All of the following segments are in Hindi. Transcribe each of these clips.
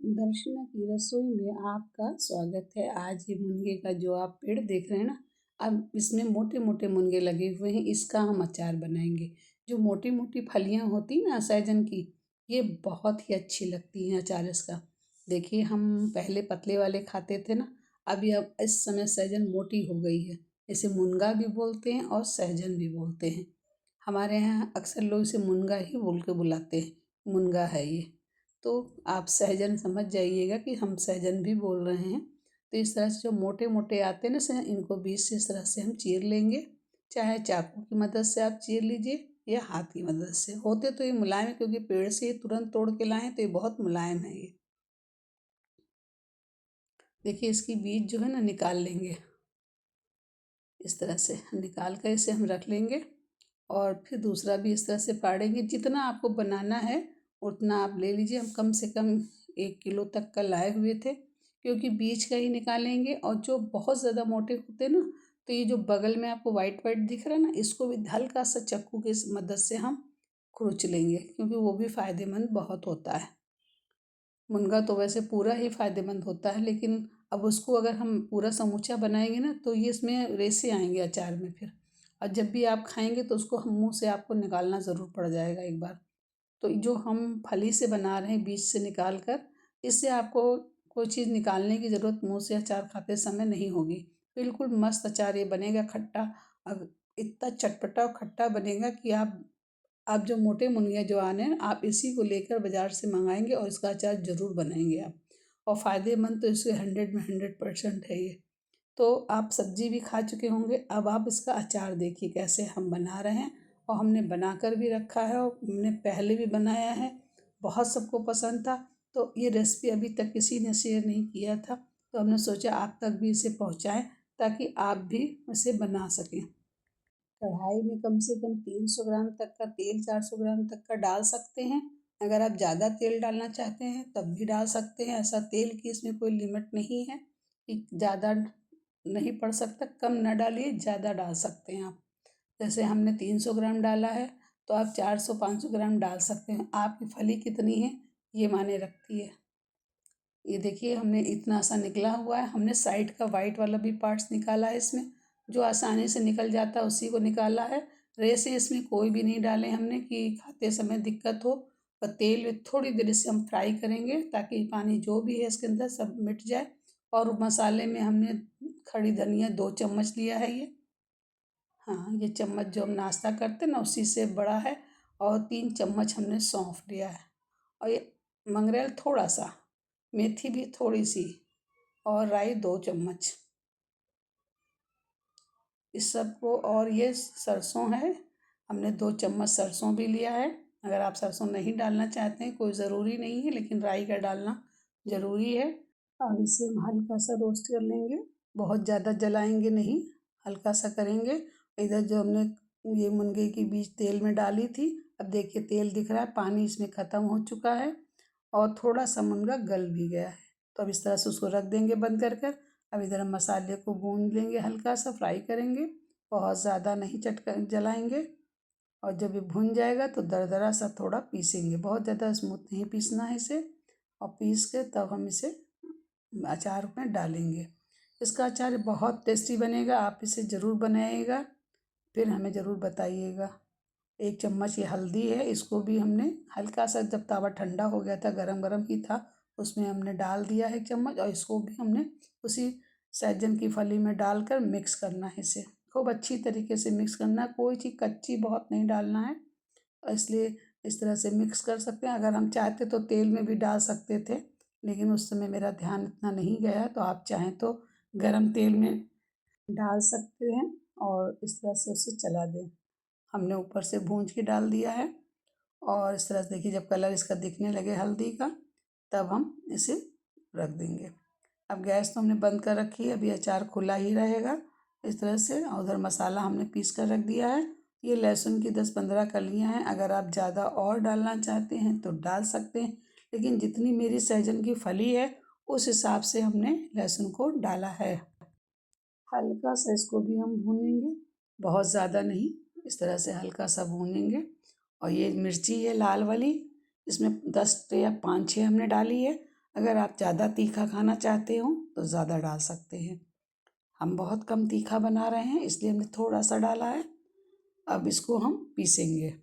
दर्शना की रसोई में आपका स्वागत है। आज ये मुनगे का जो आप पेड़ देख रहे हैं ना, अब इसमें मोटे मोटे मुनगे लगे हुए हैं। इसका हम अचार बनाएंगे। जो मोटी मोटी फलियां होती ना सहजन की, ये बहुत ही अच्छी लगती हैं अचार इसका। देखिए, हम पहले पतले वाले खाते थे ना, अभी अब इस समय सहजन मोटी हो गई है। इसे मुनगा भी बोलते हैं और सहजन भी बोलते हैं। हमारे यहाँ अक्सर लोग इसे मुनगा ही बोल के बुलाते हैं। मुनगा है ये। तो आप सहजन समझ जाइएगा कि हम सहजन भी बोल रहे हैं। तो इस तरह से जो मोटे मोटे आते हैं ना, इनको बीच से इस तरह से हम चीर लेंगे। चाहे चाकू की मदद से आप चीर लीजिए या हाथ की मदद से। होते तो ये मुलायम है, क्योंकि पेड़ से ये तुरंत तोड़ के लाए तो ये बहुत मुलायम है ये। देखिए, इसकी बीज जो है ना निकाल लेंगे। इस तरह से निकाल कर इसे हम रख लेंगे। और फिर दूसरा भी इस तरह से फाड़ेंगे। जितना आपको बनाना है उतना आप ले लीजिए। हम कम से कम 1 किलो तक का लाए हुए थे, क्योंकि बीज का ही निकालेंगे। और जो बहुत ज़्यादा मोटे होते हैं ना, तो ये जो बगल में आपको वाइट वाइट दिख रहा है ना, इसको भी हल्का सा चक्कू की मदद से हम खुरच लेंगे, क्योंकि वो भी फ़ायदेमंद बहुत होता है। मुनगा तो वैसे पूरा ही फ़ायदेमंद होता है, लेकिन अब उसको अगर हम पूरा समूचा बनाएंगे ना, तो ये इसमें रेसे आएंगे अचार में फिर। और जब भी आप खाएंगे तो उसको हम मुंह से आपको निकालना ज़रूर पड़ जाएगा एक बार। तो जो हम फली से बना रहे हैं बीज से निकाल कर, इससे आपको कोई चीज़ निकालने की ज़रूरत मुंह से अचार खाते समय नहीं होगी। बिल्कुल मस्त अचार ये बनेगा, खट्टा। इतना चटपटा और खट्टा बनेगा कि आप जो मोटे मुनिया जो आने हैं, आप इसी को लेकर बाज़ार से मंगाएंगे और इसका अचार ज़रूर बनाएंगे आप। और फ़ायदेमंद तो इसके 100 में 100% है ये। तो आप सब्जी भी खा चुके होंगे, अब आप इसका अचार देखिए कैसे हम बना रहे हैं। और हमने बनाकर भी रखा है और हमने पहले भी बनाया है। बहुत सबको पसंद था। तो ये रेसिपी अभी तक किसी ने शेयर नहीं किया था, तो हमने सोचा आप तक भी इसे पहुंचाएं, ताकि आप भी इसे बना सकें। कढ़ाई में कम से कम 300 ग्राम तक का तेल, 400 ग्राम तक का डाल सकते हैं। अगर आप ज़्यादा तेल डालना चाहते हैं तब भी डाल सकते हैं। ऐसा तेल की इसमें कोई लिमिट नहीं है कि ज़्यादा नहीं पड़ सकता। कम ना डालिए, ज़्यादा डाल सकते हैं आप। जैसे हमने 300 ग्राम डाला है, तो आप 400-500 ग्राम डाल सकते हैं। आपकी फली कितनी है ये मायने रखती है। ये देखिए, हमने इतना सा निकला हुआ है। हमने साइड का वाइट वाला भी पार्ट्स निकाला है इसमें, जो आसानी से निकल जाता है उसी को निकाला है। रेसे इसमें कोई भी नहीं डाले हमने कि खाते समय दिक्कत हो। और तेल में थोड़ी देर इसे हम फ्राई करेंगे, ताकि पानी जो भी है इसके अंदर सब मिट जाए। और मसाले में हमने खड़ी धनिया 2 चम्मच लिया है ये। हाँ, ये चम्मच जो हम नाश्ता करते हैं ना, उसी से बड़ा है। और 3 चम्मच हमने सौंफ लिया है। और ये मंगरेल थोड़ा सा, मेथी भी थोड़ी सी, और राई 2 चम्मच। इस सब को, और ये सरसों है, हमने 2 चम्मच सरसों भी लिया है। अगर आप सरसों नहीं डालना चाहते हैं कोई ज़रूरी नहीं है, लेकिन राई का डालना ज़रूरी है। अब इसे हम हल्का सा रोस्ट कर लेंगे। बहुत ज़्यादा जलाएंगे नहीं, हल्का सा करेंगे। इधर जो हमने ये मुनगे की बीज तेल में डाली थी, अब देखिए तेल दिख रहा है, पानी इसमें ख़त्म हो चुका है। और थोड़ा सा मुनगा गल भी गया है। तो अब इस तरह से उसको रख देंगे बंद कर कर। अब इधर हम मसाले को भून लेंगे, हल्का सा फ्राई करेंगे। बहुत ज़्यादा नहीं चटका जलाएंगे। और जब ये भुन जाएगा तो दरदरा सा थोड़ा पीसेंगे, बहुत ज़्यादा स्मूथ नहीं पीसना है इसे। और पीस के तब हम इसे अचार में डालेंगे। इसका अचार बहुत टेस्टी बनेगा, आप इसे ज़रूर बनाइएगा, फिर हमें ज़रूर बताइएगा। 1 चम्मच ये हल्दी है, इसको भी हमने हल्का सा, जब तवा ठंडा हो गया था, गरम गरम ही था, उसमें हमने डाल दिया है 1 चम्मच। और इसको भी हमने उसी सहजन की फली में डालकर मिक्स करना है इसे। खूब अच्छी तरीके से मिक्स करना है, कोई चीज़ कच्ची बहुत नहीं डालना है। इसलिए इस तरह से मिक्स कर सकते हैं। अगर हम चाहते तो तेल में भी डाल सकते थे, लेकिन उस समय मेरा ध्यान इतना नहीं गया। तो आप चाहें तो गरम तेल में डाल सकते हैं और इस तरह से उसे चला दें। हमने ऊपर से भूंज के डाल दिया है। और इस तरह से देखिए, जब कलर इसका दिखने लगे हल्दी का, तब हम इसे रख देंगे। अब गैस तो हमने बंद कर रखी है, अभी अचार खुला ही रहेगा इस तरह से। और उधर मसाला हमने पीस कर रख दिया है। ये लहसुन की 10-15 कलियां हैं। अगर आप ज़्यादा और डालना चाहते हैं तो डाल सकते हैं, लेकिन जितनी मेरी सहजन की फली है उस हिसाब से हमने लहसुन को डाला है। हल्का सा इसको भी हम भूनेंगे, बहुत ज़्यादा नहीं, इस तरह से हल्का सा भूनेंगे। और ये मिर्ची है लाल वाली, इसमें 10 या 5-6 हमने डाली है। अगर आप ज़्यादा तीखा खाना चाहते हो तो ज़्यादा डाल सकते हैं। हम बहुत कम तीखा बना रहे हैं इसलिए हमने थोड़ा सा डाला है। अब इसको हम पीसेंगे।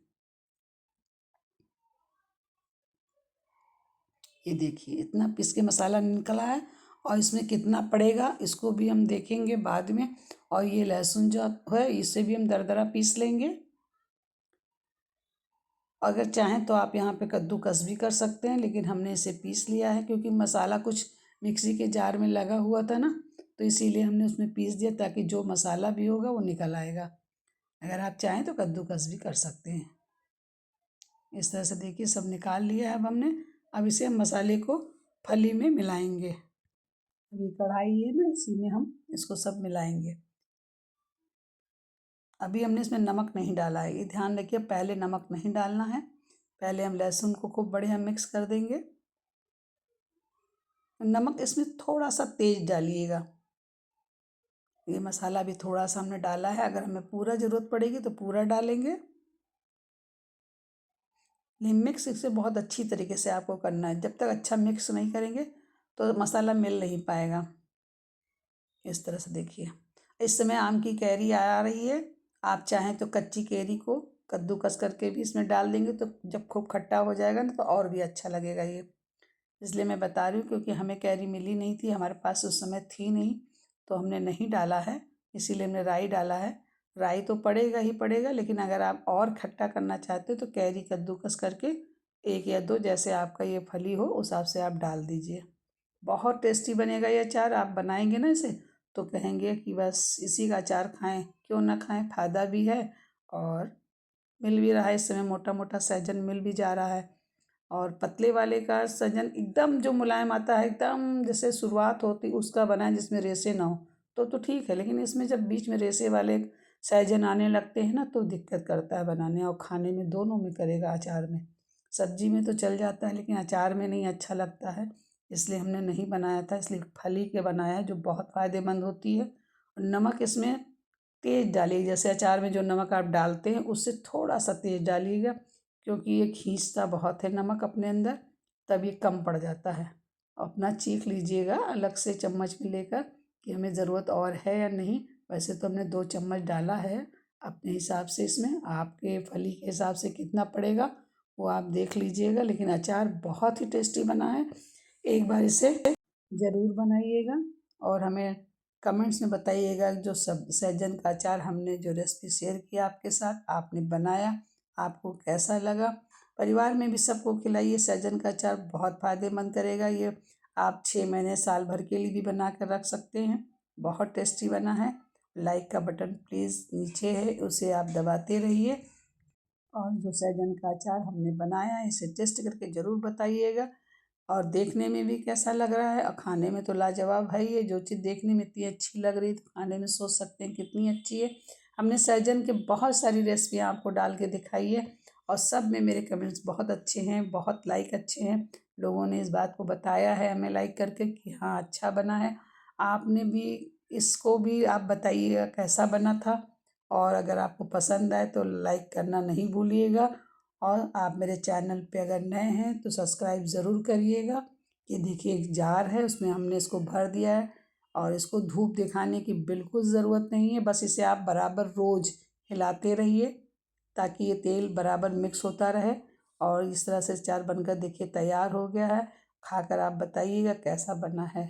ये देखिए इतना पीस के मसाला निकला है और इसमें कितना पड़ेगा इसको भी हम देखेंगे बाद में। और ये लहसुन जो है इसे भी हम दरदरा पीस लेंगे। अगर चाहें तो आप यहाँ पे कद्दूकस भी कर सकते हैं, लेकिन हमने इसे पीस लिया है क्योंकि मसाला कुछ मिक्सी के जार में लगा हुआ था ना, तो इसीलिए हमने उसमें पीस दिया ताकि जो मसाला भी होगा वो निकल आएगा। अगर आप चाहें तो कद्दूकस भी कर सकते हैं। इस तरह से देखिए सब निकाल लिया है अब हमने। अब इसे हम मसाले को फली में मिलाएंगे। अभी कढ़ाई है ना इसी में हम इसको सब मिलाएंगे। अभी हमने इसमें नमक नहीं डाला है, ये ध्यान रखिए पहले नमक नहीं डालना है। पहले हम लहसुन को खूब बढ़िया मिक्स कर देंगे। नमक इसमें थोड़ा सा तेज डालिएगा। ये मसाला भी थोड़ा सा हमने डाला है, अगर हमें पूरा ज़रूरत पड़ेगी तो पूरा डालेंगे। ये मिक्स इसे बहुत अच्छी तरीके से आपको करना है। जब तक अच्छा मिक्स नहीं करेंगे तो मसाला मिल नहीं पाएगा। इस तरह से देखिए इस समय आम की कैरी आ रही है। आप चाहें तो कच्ची कैरी को कद्दूकस करके भी इसमें डाल देंगे तो जब खूब खट्टा हो जाएगा ना तो और भी अच्छा लगेगा ये। इसलिए मैं बता रही हूँ क्योंकि हमें कैरी मिली नहीं थी, हमारे पास उस समय थी नहीं, तो हमने नहीं डाला है। इसीलिए हमने राई डाला है। राई तो पड़ेगा ही पड़ेगा, लेकिन अगर आप और खट्टा करना चाहते हो तो कैरी कद्दूकस करके एक या दो जैसे आपका ये फली हो उस हिसाब से आप डाल दीजिए। बहुत टेस्टी बनेगा ये अचार। आप बनाएंगे ना इसे तो कहेंगे कि बस इसी का अचार खाएं, क्यों ना खाएं, फ़ायदा भी है और मिल भी रहा है। इस समय मोटा मोटा सहजन मिल भी जा रहा है। और पतले वाले का सहजन एकदम जो मुलायम आता है, एकदम जैसे शुरुआत होती उसका बनाए जिसमें रेशे ना हो तो ठीक है, लेकिन इसमें जब बीच में रेशे वाले सहजन आने लगते हैं ना तो दिक्कत करता है बनाने और खाने में, दोनों में करेगा। अचार में सब्जी में तो चल जाता है लेकिन अचार में नहीं अच्छा लगता है, इसलिए हमने नहीं बनाया था। इसलिए फली के बनाया है जो बहुत फ़ायदेमंद होती है। और नमक इसमें तेज़ डालिए, जैसे अचार में जो नमक आप डालते हैं उससे थोड़ा सा तेज़ डालिएगा क्योंकि ये खींचता बहुत है नमक अपने अंदर, तब ये कम पड़ जाता है। अपना चीख लीजिएगा अलग से चम्मच में लेकर कि हमें ज़रूरत और है या नहीं। वैसे तो हमने 2 चम्मच डाला है अपने हिसाब से, इसमें आपके फली के हिसाब से कितना पड़ेगा वो आप देख लीजिएगा। लेकिन अचार बहुत ही टेस्टी बना है, एक बार इसे ज़रूर बनाइएगा और हमें कमेंट्स में बताइएगा जो सब सहजन का अचार हमने जो रेसिपी शेयर किया आपके साथ, आपने बनाया, आपको कैसा लगा। परिवार में भी सबको खिलाइए, सहजन का अचार बहुत फ़ायदेमंद करेगा ये। आप 6 महीने साल भर के लिए भी बना कर रख सकते हैं। बहुत टेस्टी बना है। लाइक का बटन प्लीज़ नीचे है, उसे आप दबाते रहिए। और जो सहजन का अचार हमने बनाया है इसे टेस्ट करके ज़रूर बताइएगा और देखने में भी कैसा लग रहा है। और खाने में तो लाजवाब है। ये जो चीज़ देखने में इतनी अच्छी लग रही तो खाने में सोच सकते हैं कितनी अच्छी है। हमने सहजन के बहुत सारी रेसिपियाँ आपको डाल के दिखाई है और सब में मेरे कमेंट्स बहुत अच्छे हैं, बहुत लाइक अच्छे हैं। लोगों ने इस बात को बताया है हमें लाइक करके कि हाँ अच्छा बना है। आपने भी इसको भी आप बताइएगा कैसा बना था। और अगर आपको पसंद आए तो लाइक करना नहीं भूलिएगा। और आप मेरे चैनल पे अगर नए हैं तो सब्सक्राइब ज़रूर करिएगा। ये देखिए एक जार है उसमें हमने इसको भर दिया है और इसको धूप दिखाने की बिल्कुल ज़रूरत नहीं है। बस इसे आप बराबर रोज़ हिलाते रहिए ताकि ये तेल बराबर मिक्स होता रहे। और इस तरह से अचार बनकर देखिए तैयार हो गया है। खाकर आप बताइएगा कैसा बना है।